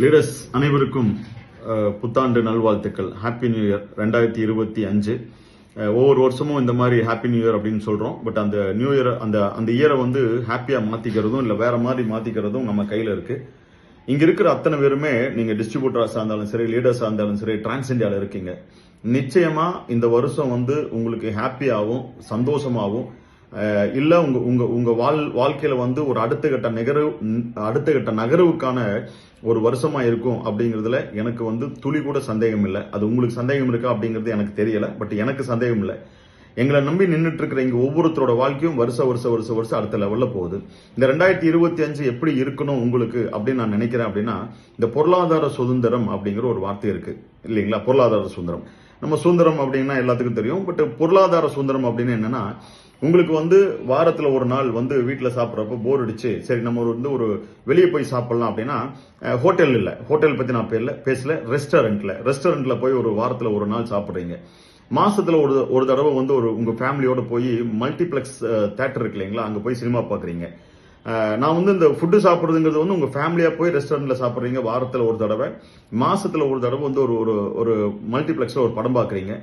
Leaders அனைவருக்கும் புத்தாண்டு நல்வாழ்த்துக்கள். Happy new year 2025. ஒவ்வொரு வருஷமும் இந்த மாதிரி ஹாப்பி நியூ இயர் அப்படின்னு சொல்றோம். பட் அந்த நியூ இயர் அந்த இயரை வந்து ஹாப்பியா மாத்திக்கிறதும் இல்ல வேற மாதிரி மாத்திக்கிறதும் நம்ம கையில இருக்கு. இங்க இருக்கிற அத்தனை பேருமே நீங்க டிஸ்ட்ரிபியூட்டர்ஸா இருந்தாலும் சரி, லீடர்ஸா இருந்தாலும் சரி, டிரான்ஸ் இந்தியால இருக்கீங்க. நிச்சயமா இந்த வருஷம் வந்து உங்களுக்கு ஹாப்பியாவும் சந்தோஷமாவும் இல்ல உங்க உங்க உங்க வாழ்க்கையில வந்து ஒரு அடுத்த கட்ட நகர்வுக்கான ஒரு வருஷமா இருக்கும் அப்படிங்கறதுல எனக்கு வந்து துளி கூட சந்தேகம் இல்லை. அது உங்களுக்கு சந்தேகம் இருக்கா அப்படிங்கிறது எனக்கு தெரியல. பட் எனக்கு சந்தேகம் இல்லை. எங்களை நம்பி நின்றுட்டு இருக்கிற இங்க ஒவ்வொருத்தரோட வாழ்க்கையும் வருஷம் அடுத்த லெவல்ல போகுது. இந்த 2025 எப்படி இருக்கணும் உங்களுக்கு அப்படின்னு நான் நினைக்கிறேன். அப்படின்னா இந்த பொருளாதார சுதந்திரம் அப்படிங்கிற ஒரு வார்த்தை இருக்கு இல்லைங்களா? பொருளாதார சுதந்திரம், நம்ம சுதந்திரம் அப்படின்னா எல்லாத்துக்கும் தெரியும். பட் பொருளாதார சுதந்திரம் அப்படின்னு என்னன்னா, உங்களுக்கு வந்து வாரத்துல ஒரு நாள் வந்து வீட்டுல சாப்பிட்றப்ப போர் அடிச்சு சரி நம்ம வந்து ஒரு வெளியே போய் சாப்பிடலாம் அப்படின்னா, ஹோட்டல் பத்தி நான் பேசல, ரெஸ்டாரண்ட்ல போய் ஒரு வாரத்துல ஒரு நாள் சாப்பிடுறீங்க. மாசத்துல ஒரு தடவை வந்து உங்க ஃபேமிலியோட போய் மல்டிபிளெக்ஸ் தியேட்டர் இருக்கு இல்லைங்களா, அங்க போய் சினிமா பாக்குறீங்க. நான் வந்து இந்த ஃபுட்டு சாப்பிடுறதுங்கிறது வந்து உங்க ஃபேமிலியா போய் ரெஸ்டாரண்ட்ல சாப்பிடுறீங்க. வாரத்துல ஒரு தடவை, மாசத்துல ஒரு தடவை வந்து ஒரு மல்டிபிளெக்ஸ்ல ஒரு படம் பாக்குறீங்க.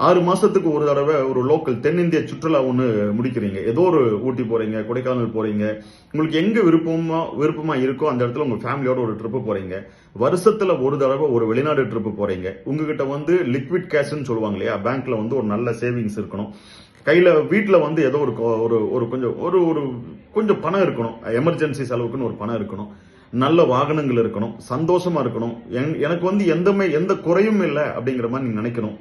6 மாசத்துக்கு ஒரு தடவை ஒரு லோக்கல் தென்னிந்திய சுற்றுலா ஒன்று முடிக்கிறீங்க. ஏதோ ஒரு ஊட்டி போறீங்க, கொடைக்கானல் போறீங்க. உங்களுக்கு எங்க விருப்பமா இருக்கோ அந்த இடத்துல உங்க ஃபேமிலியோட ஒரு ட்ரிப்பு போறீங்க. வருஷத்துல ஒரு தடவை ஒரு வெளிநாடு ட்ரிப்பு போறீங்க. உங்ககிட்ட வந்து லிக்விட் கேஷ்ன்னு சொல்லுவாங்க இல்லையா, பேங்க்ல வந்து ஒரு நல்ல சேவிங்ஸ் இருக்கணும். கையில வீட்டுல வந்து ஏதோ ஒரு கொஞ்சம் பணம் இருக்கணும். எமர்ஜென்சி செலவுக்குன்னு ஒரு பணம் இருக்கணும். நல்ல வாகனங்கள் இருக்கணும். சந்தோஷமா இருக்கணும். எனக்கு வந்து எந்த குறையும் இல்லை அப்படிங்கிற மாதிரி நீங்க நினைக்கணும்.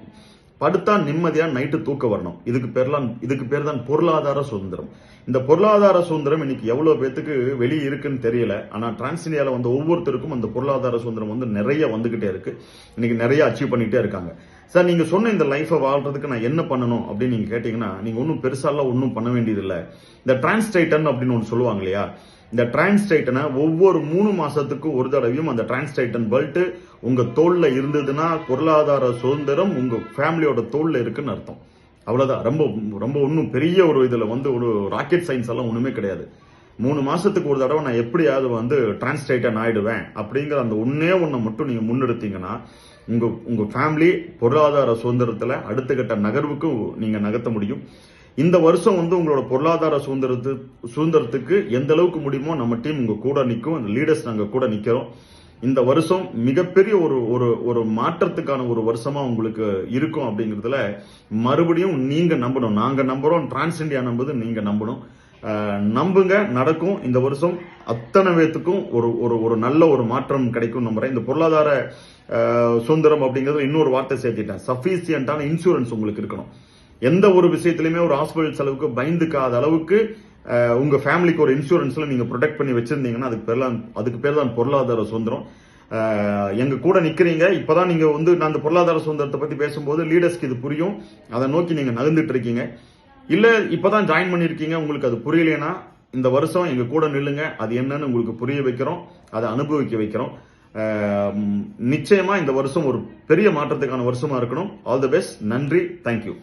படுத்தா நிம்மதியா நைட்டு தூக்க வரணும். இதுக்கு பேர் தான் பொருளாதார சுதந்திரம். இந்த பொருளாதார சுதந்திரம் இன்னைக்கு எவ்வளவு பேத்துக்கு வெளியே இருக்குன்னு தெரியல. ஆனா டிரான்ஸ் இந்தியால வந்து ஒவ்வொருத்தருக்கும் அந்த பொருளாதார சுதந்திரம் வந்து நிறைய வந்துகிட்டே இருக்கு. இன்னைக்கு நிறைய அச்சீவ் பண்ணிட்டே இருக்காங்க. சார், நீங்க சொன்ன இந்த லைஃபை வாழ்றதுக்கு நான் என்ன பண்ணணும் அப்படின்னு நீங்க கேட்டீங்கன்னா, நீங்க ஒன்னும் பெருசாலாம் ஒன்னும் பண்ண வேண்டியது இல்லை. இந்த டிரான்ஸ்டைட்டன் அப்படின்னு ஒன்று சொல்லுவாங்க இல்லையா, இந்த டிரான்ஸ்டைட்டனை ஒவ்வொரு 3 மாசத்துக்கு ஒரு தடவையும் அந்த டிரான்ஸ்டைட்டன் பெல்ட் உங்க தோல்ல இருந்ததுன்னா பொருளாதார சுதந்திரம் உங்க ஃபேமிலியோட தோல்ல இருக்குன்னு அர்த்தம். அவ்வளவுதான். ரொம்ப ரொம்ப ஒன்னும் பெரிய ஒரு இதுல வந்து ஒரு ராக்கெட் சயின்ஸ் எல்லாம் ஒண்ணுமே கிடையாது. 3 மாசத்துக்கு ஒரு தடவை நான் எப்படியாவது வந்து டிரான்ஸ்டைட்டன் ஆயிடுவேன் அப்படிங்கிற அந்த ஒண்ணை மட்டும் நீங்க முன்னெடுத்தீங்கன்னா உங்க ஃபேமிலி பொருளாதார சுதந்திரத்துல அடுத்த கட்ட நகர்வுக்கு நீங்க நகர்த்த முடியும். இந்த வருஷம் வந்து உங்களோட பொருளாதார சுதந்திரத்துக்கு எந்த அளவுக்கு முடியுமோ நம்ம டீம் உங்க கூட நிற்கும். இந்த லீடர்ஸ் நாங்க கூட நிக்கிறோம். இந்த வருஷம் மிகப்பெரிய ஒரு மாற்றத்துக்கான ஒரு வருஷமா உங்களுக்கு இருக்கும் அப்படிங்கிறதுல மறுபடியும் நீங்க நம்பணும். நாங்க நம்புறோம், டிரான்ஸ் இந்தியா நம்புது, நீங்க நம்பணும். நம்புங்க, நடக்கும். இந்த வருஷம் அத்தனை பேத்துக்கும் ஒரு நல்ல ஒரு மாற்றம் கிடைக்கும் நம்புறேன். இந்த பொருளாதார சுதந்திரம் அப்படிங்கிறது இன்னொரு வார்த்தை சேர்த்திட்டேன். சஃபிசியன்டான இன்சூரன்ஸ் உங்களுக்கு இருக்கணும். எந்த ஒரு விஷயத்திலுமே ஒரு ஹாஸ்பிட்டல் செலவுக்கு பயந்துக்காத அளவுக்கு உங்க ஃபேமிலிக்கு ஒரு இன்சூரன்ஸ்ல நீங்க ப்ரொடெக்ட் பண்ணி வச்சிருந்தீங்கன்னா அதுக்கு பேர் தான் பொருளாதார சுதந்திரம். எங்க கூட நிக்கிறீங்க. இப்பதான் நீங்க வந்து நான் அந்த பொருளாதார சுதந்திரத்தை பத்தி பேசும்போது லீடர்ஸ்க்கு இது புரியும். அதை நோக்கி நீங்க நகர்ந்துட்டு இருக்கீங்க. இல்ல இப்பதான் ஜாயின் பண்ணிருக்கீங்க, உங்களுக்கு அது புரியலைன்னா இந்த வருஷம் எங்க கூட நில்லுங்க. அது என்னன்னு உங்களுக்கு புரிய வைக்கிறோம், அதை அனுபவிக்க வைக்கிறோம். நிச்சயமா இந்த வருஷம் ஒரு பெரிய மாற்றத்துக்கான வருஷமா இருக்கணும். All the best. நன்றி. தேங்க்யூ.